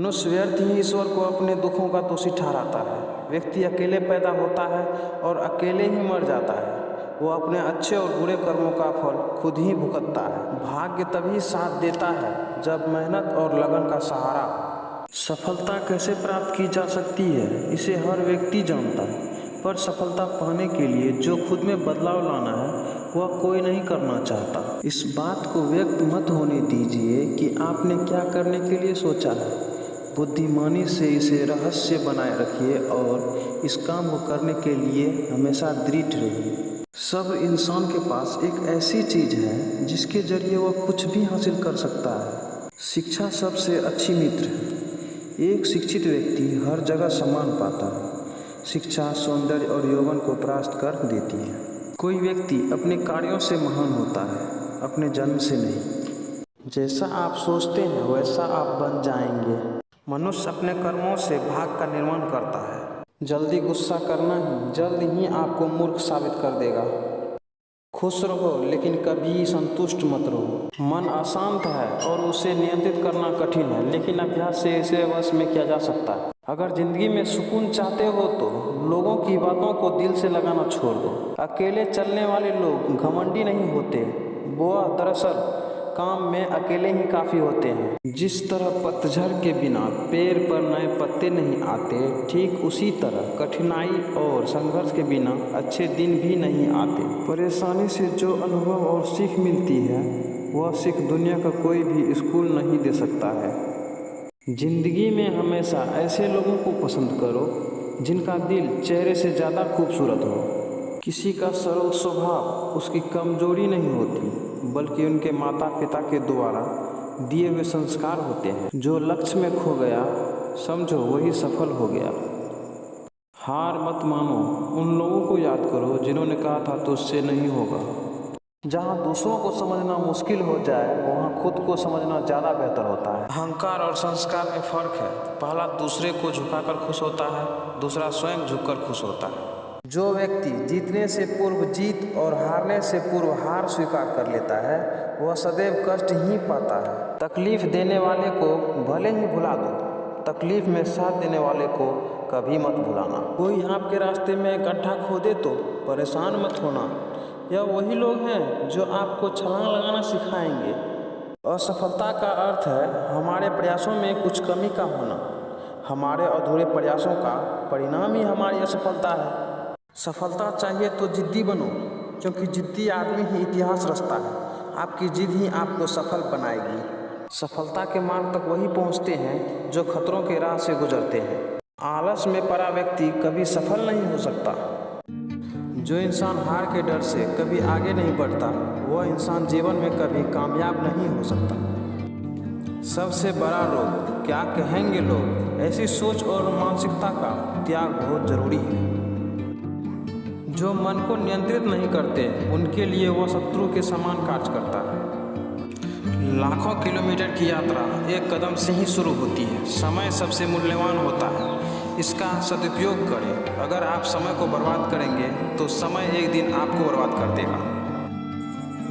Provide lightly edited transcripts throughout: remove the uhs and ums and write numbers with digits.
मनुष्य व्यर्थ ही ईश्वर को अपने दुखों का दोषी ठहराता है। व्यक्ति अकेले पैदा होता है और अकेले ही मर जाता है। वो अपने अच्छे और बुरे कर्मों का फल खुद ही भुगतता है। भाग्य तभी साथ देता है जब मेहनत और लगन का सहारा। सफलता कैसे प्राप्त की जा सकती है, इसे हर व्यक्ति जानता है, पर सफलता पाने के लिए जो खुद में बदलाव लाना है वह कोई नहीं करना चाहता। इस बात को व्यक्त मत होने दीजिए कि आपने क्या करने के लिए सोचा है। बुद्धिमानी से इसे रहस्य बनाए रखिए और इस काम को करने के लिए हमेशा दृढ़ रहिए। सब इंसान के पास एक ऐसी चीज़ है जिसके जरिए वह कुछ भी हासिल कर सकता है। शिक्षा सबसे अच्छी मित्र है। एक शिक्षित व्यक्ति हर जगह सम्मान पाता है। शिक्षा सौंदर्य और यौवन को परास्त कर देती है। कोई व्यक्ति अपने कार्यों से महान होता है, अपने जन्म से नहीं। जैसा आप सोचते हैं वैसा आप बन जाएंगे। मनुष्य अपने कर्मों से भाग्य का निर्माण करता है। जल्दी गुस्सा करना ही जल्द ही आपको मूर्ख साबित कर देगा। खुश रहो लेकिन कभी संतुष्ट मत रहो। मन अशांत है और उसे नियंत्रित करना कठिन है, लेकिन अभ्यास से इसे वश में किया जा सकता है। अगर जिंदगी में सुकून चाहते हो तो लोगों की बातों को दिल से लगाना छोड़ दो। अकेले चलने वाले लोग घमंडी नहीं होते, वो दरअसल काम में अकेले ही काफ़ी होते हैं। जिस तरह पतझड़ के बिना पेड़ पर नए पत्ते नहीं आते, ठीक उसी तरह कठिनाई और संघर्ष के बिना अच्छे दिन भी नहीं आते। परेशानी से जो अनुभव और सीख मिलती है वह सीख दुनिया का कोई भी स्कूल नहीं दे सकता है। जिंदगी में हमेशा ऐसे लोगों को पसंद करो जिनका दिल चेहरे से ज़्यादा खूबसूरत हो। किसी का सरल स्वभाव उसकी कमजोरी नहीं होती, बल्कि उनके माता पिता के द्वारा दिए हुए संस्कार होते हैं। जो लक्ष्य में खो गया समझो वही सफल हो गया। हार मत मानो, उन लोगों को याद करो जिन्होंने कहा था तुझसे नहीं होगा। जहाँ दूसरों को समझना मुश्किल हो जाए वहाँ खुद को समझना ज़्यादा बेहतर होता है। अहंकार और संस्कार में फ़र्क है। पहला दूसरे को झुकाकर खुश होता है, दूसरा स्वयं झुककर खुश होता है। जो व्यक्ति जीतने से पूर्व जीत और हारने से पूर्व हार स्वीकार कर लेता है वह सदैव कष्ट ही पाता है। तकलीफ देने वाले को भले ही भुला दो, तकलीफ में साथ देने वाले को कभी मत भुलाना। कोई आपके रास्ते में गड्ढा खोदे तो परेशान मत होना। यह वही लोग हैं जो आपको छलांग लगाना सिखाएंगे। असफलता का अर्थ है हमारे प्रयासों में कुछ कमी का होना। हमारे अधूरे प्रयासों का परिणाम ही हमारी असफलता है। सफलता चाहिए तो जिद्दी बनो, क्योंकि जिद्दी आदमी ही इतिहास रचता है। आपकी जिद ही आपको सफल बनाएगी। सफलता के मार्ग तक वही पहुंचते हैं जो खतरों के राह से गुजरते हैं। आलस में पड़ा व्यक्ति कभी सफल नहीं हो सकता। जो इंसान हार के डर से कभी आगे नहीं बढ़ता वह इंसान जीवन में कभी कामयाब नहीं हो सकता। सबसे बड़ा रोग क्या कहेंगे लोग, ऐसी सोच और मानसिकता का त्याग बहुत जरूरी है। जो मन को नियंत्रित नहीं करते उनके लिए वह शत्रु के समान कार्य करता है। लाखों किलोमीटर की यात्रा एक कदम से ही शुरू होती है। समय सबसे मूल्यवान होता है, इसका सदुपयोग करें। अगर आप समय को बर्बाद करेंगे तो समय एक दिन आपको बर्बाद कर देगा।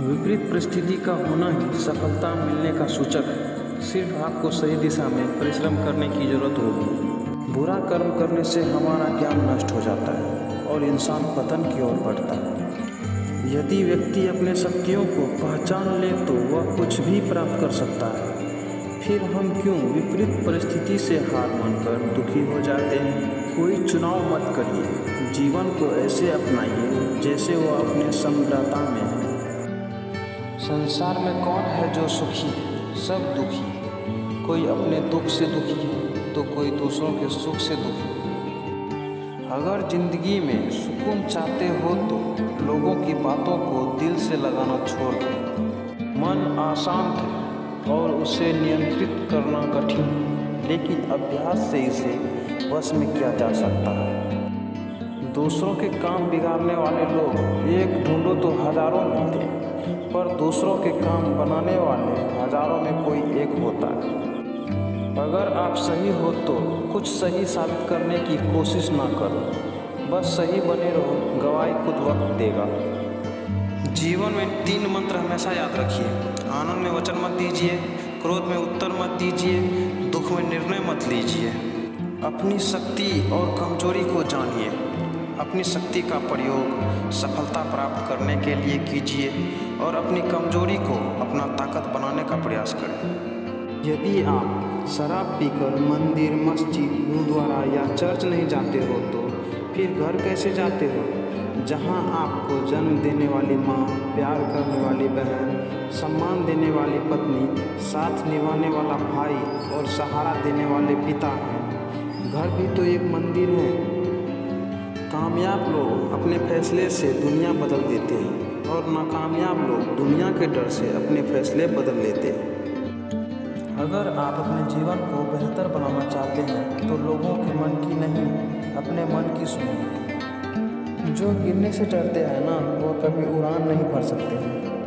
विपरीत परिस्थिति का होना ही सफलता मिलने का सूचक है। सिर्फ आपको सही दिशा में परिश्रम करने की जरूरत होगी। बुरा कर्म करने से हमारा ज्ञान नष्ट हो जाता है और इंसान पतन की ओर बढ़ता है। यदि व्यक्ति अपने शक्तियों को पहचान ले तो वह कुछ भी प्राप्त कर सकता है। फिर हम क्यों विपरीत परिस्थिति से हार मानकर दुखी हो जाते हैं। कोई चुनाव मत करिए, जीवन को ऐसे अपनाइए जैसे वो अपने समग्रता में है। संसार में कौन है जो सुखी है, सब दुखी। कोई अपने दुख से दुखी है तो कोई दूसरों के सुख से दुखी है। अगर जिंदगी में सुकून चाहते हो तो लोगों की बातों को दिल से लगाना छोड़ दो। मन अशांत है और उसे नियंत्रित करना कठिन है, लेकिन अभ्यास से इसे वश में किया जा सकता है। दूसरों के काम बिगाड़ने वाले लोग एक ढूंढो तो हजारों मिलते, पर दूसरों के काम बनाने वाले हजारों में कोई एक होता है। अगर आप सही हो तो कुछ सही साबित करने की कोशिश ना करो, बस सही बने रहो, गवाही खुद वक्त देगा। जीवन में 3 मंत्र हमेशा याद रखिए। आनंद में वचन मत दीजिए, क्रोध में उत्तर मत दीजिए, दुख में निर्णय मत लीजिए। अपनी शक्ति और कमजोरी को जानिए। अपनी शक्ति का प्रयोग सफलता प्राप्त करने के लिए कीजिए और अपनी कमजोरी को अपना ताकत बनाने का प्रयास करें। यदि आप शराब पीकर मंदिर, मस्जिद, गुरुद्वारा या चर्च नहीं जाते हो तो फिर घर कैसे जाते हो, जहां आपको जन्म देने वाली माँ, प्यार करने वाली बहन, सम्मान देने वाली पत्नी, साथ निभाने वाला भाई और सहारा देने वाले पिता हैं। घर भी तो एक मंदिर है। कामयाब लोग अपने फैसले से दुनिया बदल देते हैं और नाकामयाब लोग दुनिया के डर से अपने फैसले बदल लेते हैं। अगर आप अपने जीवन को बेहतर बनाना चाहते हैं तो लोगों के मन की नहीं, अपने मन की सुनिए। जो गिरने से डरते हैं ना, वो कभी उड़ान नहीं भर सकते हैं।